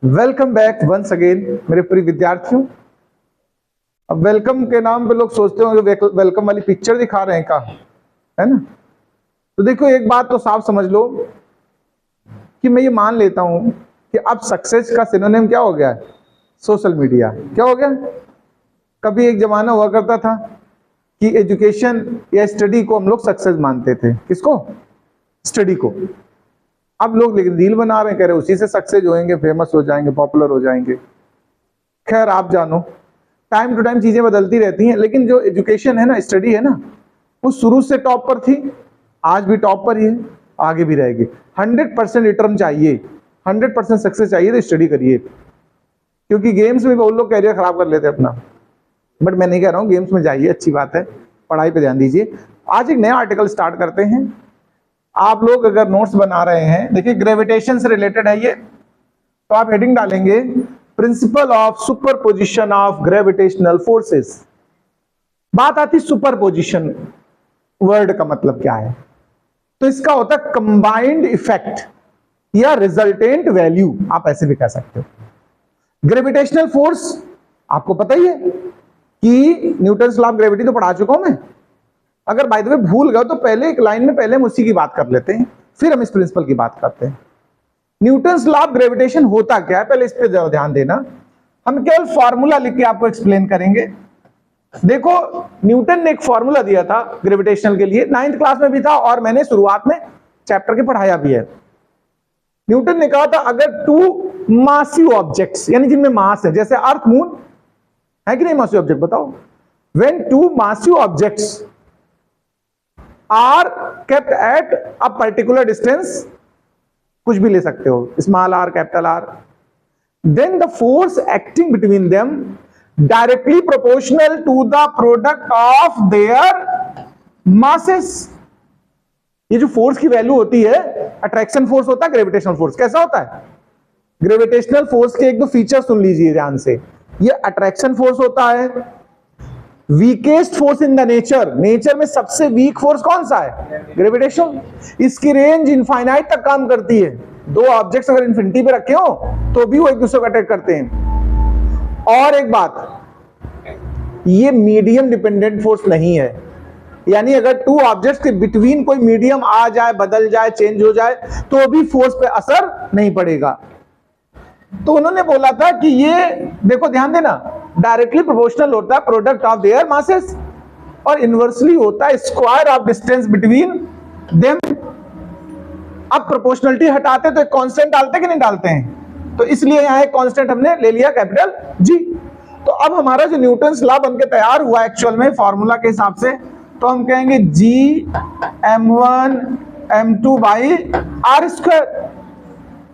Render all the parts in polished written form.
Welcome back once again मेरे प्रिय विद्यार्थियों। अब वेलकम के नाम पे लोग सोचते होंगे वेलकम वाली पिक्चर दिखा रहे हैं का, है ना। तो देखो एक बात तो साफ समझ लो कि मैं ये मान लेता हूं कि अब सक्सेस का सिनोनिम क्या हो गया है? Social media. क्या हो गया? कभी एक जमाना हुआ करता था कि एजुकेशन या स्टडी को हम लोग सक्सेस मानते थे। किसको? स्टडी को। अब लोग लेकिन रील बना रहे हैं, कह रहे उसी से सक्सेस होएंगे, फेमस हो जाएंगे, पॉपुलर हो जाएंगे। खैर आप जानो, टाइम टू टाइम चीजें बदलती रहती हैं, लेकिन जो एजुकेशन है ना, स्टडी है ना, वो शुरू से टॉप पर थी, आज भी टॉप पर ही है, आगे भी रहेगी। 100% रिटर्न चाहिए, 100% सक्सेस चाहिए तो स्टडी करिए। क्योंकि गेम्स में बहुत लोग कैरियर खराब कर लेते हैं अपना, बट मैं नहीं कह रहा हूँ गेम्स में जाइए, अच्छी बात है, पढ़ाई पे ध्यान दीजिए। आज एक नया आर्टिकल स्टार्ट करते हैं। आप लोग अगर नोट्स बना रहे हैं, देखिए ग्रेविटेशन से रिलेटेड है ये, तो आप हेडिंग डालेंगे principal of superposition of gravitational forces. बात आती सुपरपोजिशन, वर्ड का मतलब क्या है? तो इसका होता है कंबाइंड इफेक्ट या रिजल्टेंट वैल्यू, आप ऐसे भी कह सकते हो। ग्रेविटेशनल फोर्स आपको पता ही है कि न्यूटन्स लॉ ऑफ ग्रेविटी तो पढ़ा चुका हूं मैं। अगर बाय द वे भूल गए तो पहले एक लाइन में पहले हम उसी की बात कर लेते हैं, फिर हम इस प्रिंसिपल की बात करते हैं। न्यूटन्स लॉ ऑफ ग्रेविटेशन होता क्या है, पहले इस पे जरा ध्यान देना। हम केवल फॉर्मूला लिख के आपको एक्सप्लेन करेंगे। देखो न्यूटन ने एक फॉर्मूला दिया था ग्रेविटेशनल के लिए, 9th क्लास में भी था और मैंने शुरुआत में चैप्टर के पढ़ाया भी है। न्यूटन ने कहा था अगर टू मासिव ऑब्जेक्ट्स, यानी जिनमें मास है, जैसे अर्थ मून है कि नहीं मासिव ऑब्जेक्ट, बताओ। When two massive objects are kept at a particular distance, कुछ भी ले सकते हो, small R, capital R, then the force acting between them directly proportional to the product of their masses. ये जो फोर्स की value होती है, अट्रैक्शन फोर्स होता है, ग्रेविटेशनल फोर्स कैसा होता है? ग्रेविटेशनल फोर्स के एक दो फीचर सुन लीजिए ध्यान से। ये अट्रैक्शन फोर्स होता है, weakest force in the nature, nature में सबसे वीक फोर्स कौन सा है? ग्रेविटेशन। इसकी रेंज इनफाइनाइट तक काम करती है, दो ऑब्जेक्ट्स अगर इन्फिनिटी पे रखे हो तो भी वो एक दूसरे को अट्रैक्ट करते हैं। और एक बात, ये मीडियम डिपेंडेंट फोर्स नहीं है, यानी अगर टू ऑब्जेक्ट्स के बिटवीन कोई मीडियम आ जाए, बदल जाए, चेंज हो जाए तो भी फोर्स पे असर नहीं पड़ेगा। तो उन्होंने बोला था कि ये देखो ध्यान देना, डायरेक्टली प्रोपोर्शनल होता है प्रोडक्ट ऑफ देयर मासेस और इनवर्सली होता है square of distance between them. अब प्रोपोर्शनलिटी हटाते तो एक कांस्टेंट डालते कि नहीं डालते हैं, तो इसलिए यहां एक कांस्टेंट हमने ले लिया कैपिटल जी। तो अब हमारा जो न्यूटन्स लॉ बनके तैयार हुआ एक्चुअल में फॉर्मूला के हिसाब से, तो हम कहेंगे जी m1 m2 by R square.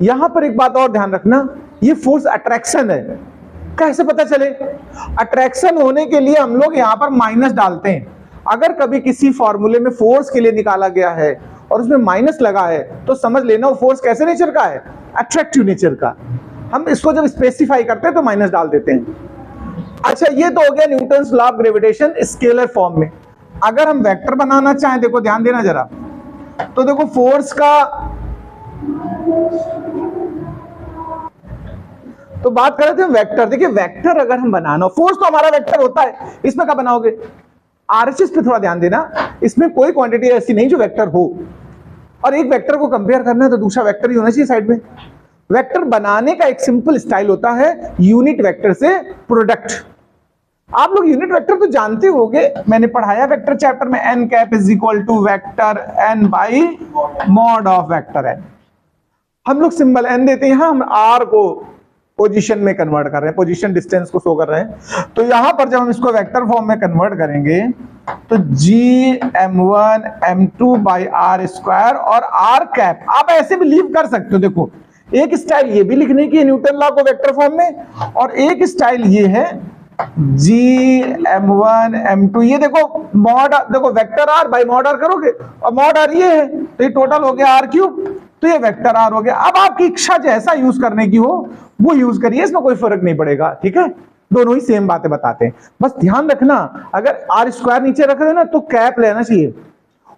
यहां पर एक बात और ध्यान रखना, ये फोर्स अट्रैक्शन है। कैसे पता चले? अट्रैक्शन होने के लिए हम लोग यहां पर माइनस डालते हैं। अगर कभी किसी फॉर्मूले में फोर्स के लिए निकाला गया है और उसमें माइनस लगा है तो समझ लेना वो फोर्स कैसे नेचर का है? अट्रैक्टिव नेचर का। हम इसको जब स्पेसिफाई करते हैं तो माइनस डाल देते हैं। अच्छा, ये तो हो गया Newton's law of gravitation scalar form में। अगर हम वेक्टर बनाना चाहें, देखो ध्यान देना जरा, तो देखो फोर्स का, तो बात कर रहे थे वेक्टर। देखिए वेक्टर अगर हम बनाना, फोर्स तो हमारा वेक्टर होता है, इसमें क्या बनाओगे? आरएचएस पे थोड़ा ध्यान देना, इसमें कोई क्वांटिटी ऐसी नहीं जो वेक्टर हो, और एक वेक्टर को कंपेयर करना है तो दूसरा वेक्टर ही होना चाहिए साइड में। वेक्टर बनाने का एक सिंपल स्टाइल होता है यूनिट वेक्टर से प्रोडक्ट। आप लोग यूनिट वेक्टर तो जानते होंगे, मैंने पढ़ाया वेक्टर चैप्टर में, N cap is equal to vector N by mod of vector N. हम लोग सिंबल एन देते हैं, यहां हम आर को पोजीशन में कन्वर्ट कर रहे हैं, पोजीशन डिस्टेंस को शो कर रहे हैं। तो यहां पर जब हम इसको वेक्टर फॉर्म में कन्वर्ट करेंगे तो G m1 m2 by R square और आर कैप आप ऐसे भी लीव कर सकते हो। देखो एक स्टाइल ये भी लिखने की है न्यूटन लॉ को वेक्टर फॉर्म में, और एक स्टाइल ये है जी m1 m2, ये देखो मॉड, देखो vector R by mod R करोगे और मॉड आर ये है, तो ये टोटल हो गया आर क्यूब, तो ये वेक्टर आर हो गया। अब आपकी इच्छा जैसा यूज करने की हो वो यूज करिए, इसमें कोई फर्क नहीं पड़ेगा, ठीक है। दोनों ही सेम बातें बताते हैं। बस ध्यान रखना, अगर आर स्क्वायर नीचे रख रहे हो ना तो कैप लेना चाहिए,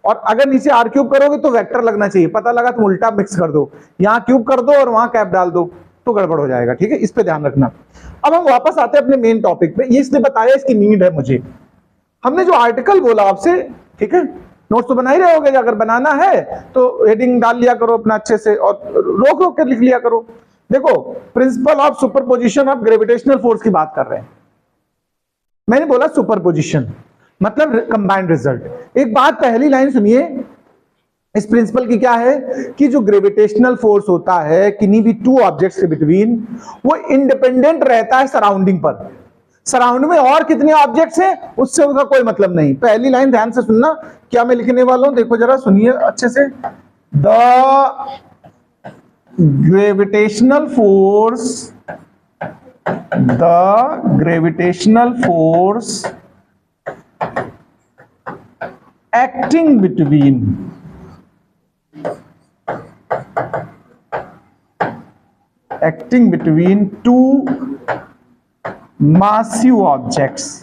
और अगर नीचे आर क्यूब करोगे तो वेक्टर लगना चाहिए। पता लगा तुम उल्टा मिक्स कर दो, यहां क्यूब कर दो और वहां कैप डाल दो, तो गड़बड़ हो जाएगा, ठीक है, इस पे ध्यान रखना। अब हम वापस आते हैं अपने मेन टॉपिक पे। ये इसने बताया इसकी नीड है मुझे, हमने जो आर्टिकल बोला आपसे, ठीक है, नोट्स तो बना ही रहे होगे, अगर बनाना है तो हेडिंग डाल लिया करो अपना अच्छे से और रोक रोक कर लिख लिया करो। देखो, principal of superposition of gravitational force की बात कर रहे हैं। मैंने बोला सुपरपोजिशन मतलब कंबाइंड रिजल्ट। एक बात, पहली लाइन सुनिए, इस प्रिंसिपल की क्या है कि जो ग्रेविटेशनल फोर्स होता है किन्हीं भी टू ऑब्जेक्ट्स के बिटवीन, वो इंडिपेंडेंट रहता है सराउंडिंग पर। सराउंड में और कितने ऑब्जेक्ट्स हैं उससे उनका कोई मतलब नहीं। पहली लाइन ध्यान से सुनना, क्या मैं लिखने वाला हूं, देखो जरा सुनिए अच्छे से। The gravitational force, the gravitational force acting between two massive objects,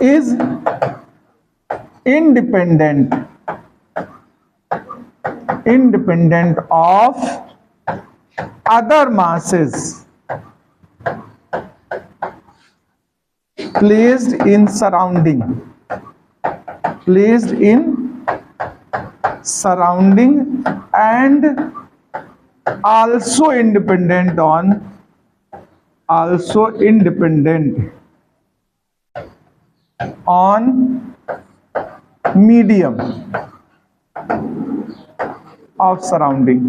is independent of other masses placed in surrounding and also independent on medium of surrounding।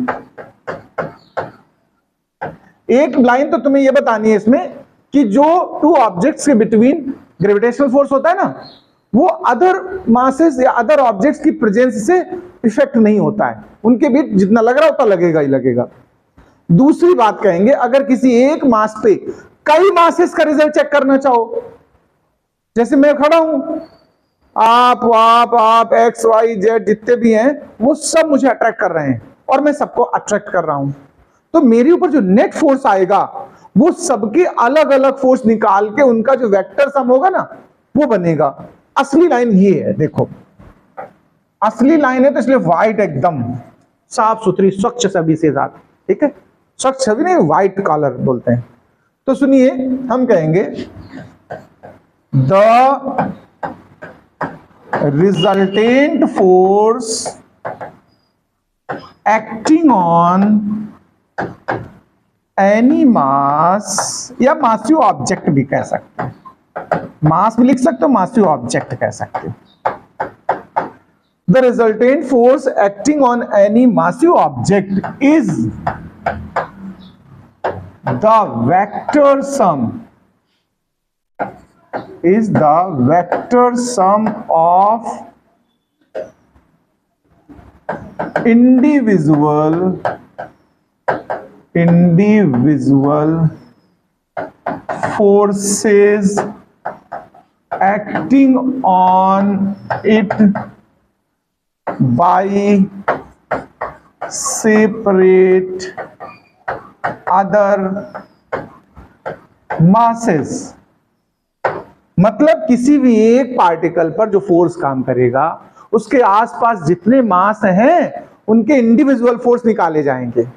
एक लाइन तो तुम्हें यह बतानी है इसमें कि जो टू ऑब्जेक्ट्स के बिटवीन ग्रेविटेशनल फोर्स होता है ना, वो अदर मासेस या अदर ऑब्जेक्ट्स की प्रेजेंस से इफेक्ट नहीं होता है, उनके बीच जितना लग रहा होता लगेगा ही लगेगा। दूसरी बात कहेंगे, अगर किसी एक मास पे कई मासेस का रिजल्ट चेक करना चाहो, जैसे मैं खड़ा हूं, आप एक्स वाई जेड जितने भी हैं वो सब मुझे अट्रैक्ट कर रहे हैं और मैं सबको अट्रैक्ट कर रहा हूं, तो मेरे ऊपर जो नेट फोर्स आएगा वो सबके अलग अलग फोर्स निकाल के उनका जो वेक्टर सम होगा ना वो बनेगा। असली लाइन ये है, देखो असली लाइन है तो इसलिए व्हाइट एकदम साफ सुथरी स्वच्छ छवि से साथ, ठीक है, स्वच्छ छवि नहीं, व्हाइट कलर बोलते हैं। तो सुनिए, हम कहेंगे the resultant force acting on any mass, या मासिव ऑब्जेक्ट भी कह सकते हैं, मास भी लिख सकते हो, मासिव ऑब्जेक्ट कह सकते हो। The resultant force acting on any massive object is the vector sum of individual forces acting on it by separate other masses। मतलब किसी भी एक पार्टिकल पर जो फोर्स काम करेगा उसके आसपास जितने मास हैं उनके इंडिविजुअल फोर्स निकाले जाएंगे,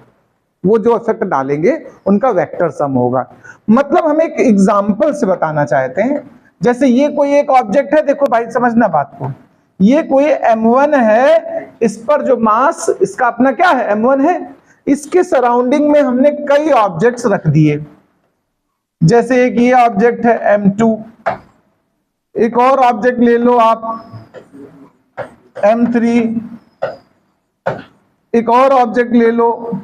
वो जो इफेक्ट डालेंगे उनका वेक्टर सम होगा। मतलब हम एक एग्जांपल से बताना चाहते हैं, जैसे ये कोई एक ऑब्जेक्ट है, देखो भाई समझना बात को, ये कोई m1 है, इस पर जो मास इसका अपना क्या है m1 है, इसके सराउंडिंग में हमने कई ऑब्जेक्ट्स रख दिए, जैसे एक ये ऑब्जेक्ट है m2, एक और ऑब्जेक्ट ले लो आप m3, एक और ऑब्जेक्ट ले लो,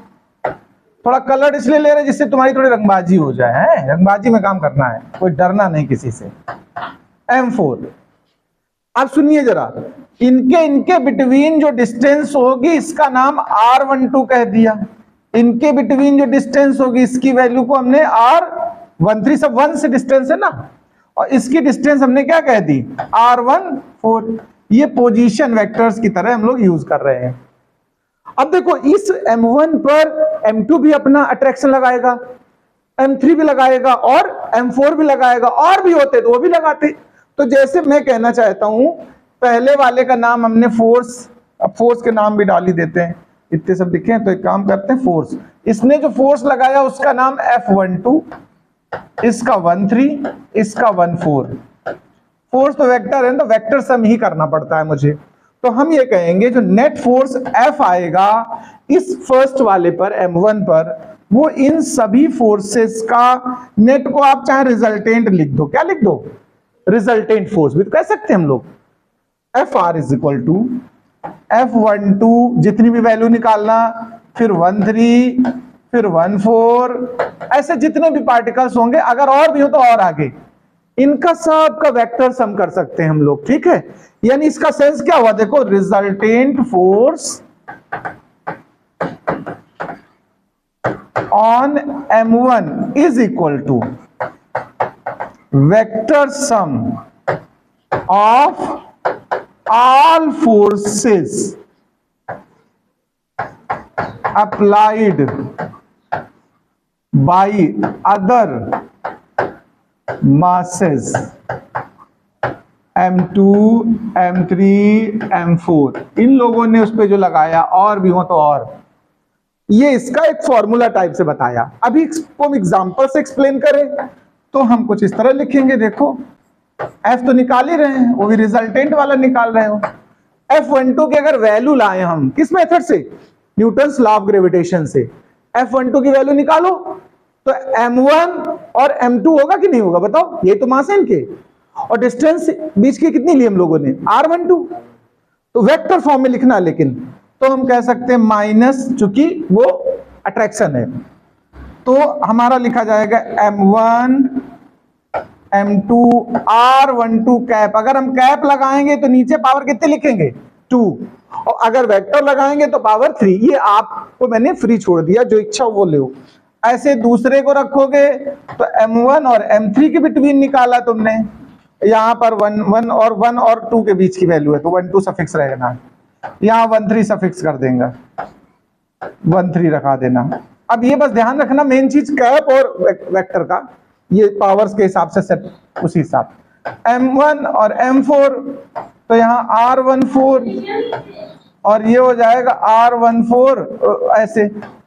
थोड़ा कलर इसलिए ले रहे जिससे तुम्हारी थोड़ी रंगबाजी हो जाए, है रंगबाजी में काम करना है, कोई डरना नहीं किसी से। m4। अब सुनिए जरा, इनके बिटवीन जो डिस्टेंस होगी इसका नाम r12 कह दिया, इनके बिटवीन जो डिस्टेंस होगी इसकी वैल्यू को हमने r13, सब 1 से डिस्टेंस है ना, और इसकी डिस्टेंस हमने क्या कह दी r14। ये पोजीशन वेक्टर्स की तरह हम लोग यूज कर रहे हैं। अब देखो, इस m1 पर m2 भी अपना अट्रैक्शन लगाएगा, m3 भी लगाएगा और m4 भी लगाएगा, और भी होते तो वो भी लगाते। तो जैसे मैं कहना चाहता हूं, पहले वाले का नाम हमने फोर्स अब फोर्स के नाम भी डाल ही देते हैं, इतने सब लिखे हैं तो एक काम करते हैं फोर्स। इसने जो फोर्स लगाया उसका नाम F12, इसका 13, इसका 14। फोर्स तो वेक्टर है तो वेक्टर सम ही करना पड़ता है मुझे। तो हम ये कहेंगे जो नेट फोर्स F आएगा इस फर्स्ट वाले पर M1 पर, वो इन सभी फोर्सेस का नेट को आप चाहे रिजल्टेंट लिख दो, क्या लिख दो, रिजल्टेंट फोर्स भी तो कह सकते हैं हम लोग। FR is equal to F12 जितनी भी वैल्यू निकालना, फिर 13, फिर 14, ऐसे जितने भी पार्टिकल्स होंगे, अगर और भी हो तो और आगे, इनका सब का वेक्टर सम कर सकते हैं हम लोग, ठीक है। यानी इसका सेंस क्या हुआ, देखो resultant force on M1 is equal to vector sum of all forces applied by other masses M2, M3, M4, इन लोगों ने उस पे जो लगाया, और भी हो तो और, ये इसका एक फॉर्मूला टाइप से बताया। अभी इसको एग्जांपल से एक्सप्लेन करें तो हम कुछ इस तरह लिखेंगे, देखो F तो निकाल ही रहे हैं, वो भी रिजल्टेंट वाला निकाल रहे हो। F12 की अगर वैल्यू लाए हम किस मेथड से, न्यूटन्स लॉ ऑफ ग्रेविटेशन से, F12 की वैल्यू निकालो तो M1 और M2 होगा कि नहीं होगा, बताओ, ये तो मास है इनके, और डिस्टेंस बीच की कितनी ली हम लोगों ने, R12, तो वेक्टर फॉर्म में लिखना, लेकिन तो हम कह सकते हैं माइनस, चूंकि वो अट्रैक्शन है, तो हमारा लिखा जाएगा M1 M2 R12 कैप। अगर हम कैप लगाएंगे तो नीचे पावर कितने लिखेंगे, 2, और अगर वेक्टर लगाएंगे तो पावर 3। ये आपको मैंने फ्री छोड़ दिया, जो इच्छा वो लो। ऐसे दूसरे को रखोगे तो M1 और M3 के बिटवीन निकाला तुमने, यहां पर 1 और 2 के बीच की वैल्यू है तो 12 सफिक्स रहेगा, यहां 13 सफिक्स कर देंगे, 13 रखा देना। अब ये बस ध्यान रखना, मेन चीज कैप और वेक्टर का ये पावर्स के हिसाब से सेट, उसी हिसाब M1 और M4, तो यहाँ R14 और ये हो जाएगा R14, ऐसे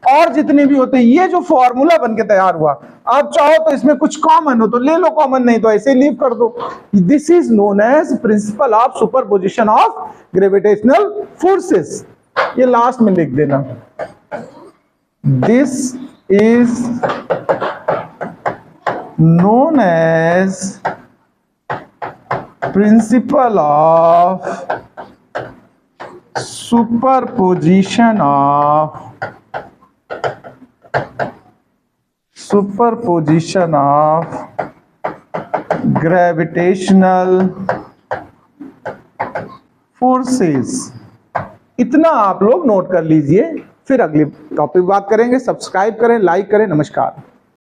और जितने भी होते हैं। ये जो फॉर्मूला बन के तैयार हुआ, आप चाहो तो इसमें कुछ कॉमन हो तो ले लो, कॉमन नहीं तो ऐसे लीव कर दो। This is known as principle of superposition of gravitational forces. ये लास्ट में लिख देना, this is known as principle of superposition of gravitational forces। इतना आप लोग नोट कर लीजिए, फिर अगली टॉपिक बात करेंगे। सब्सक्राइब करें, लाइक करें। नमस्कार।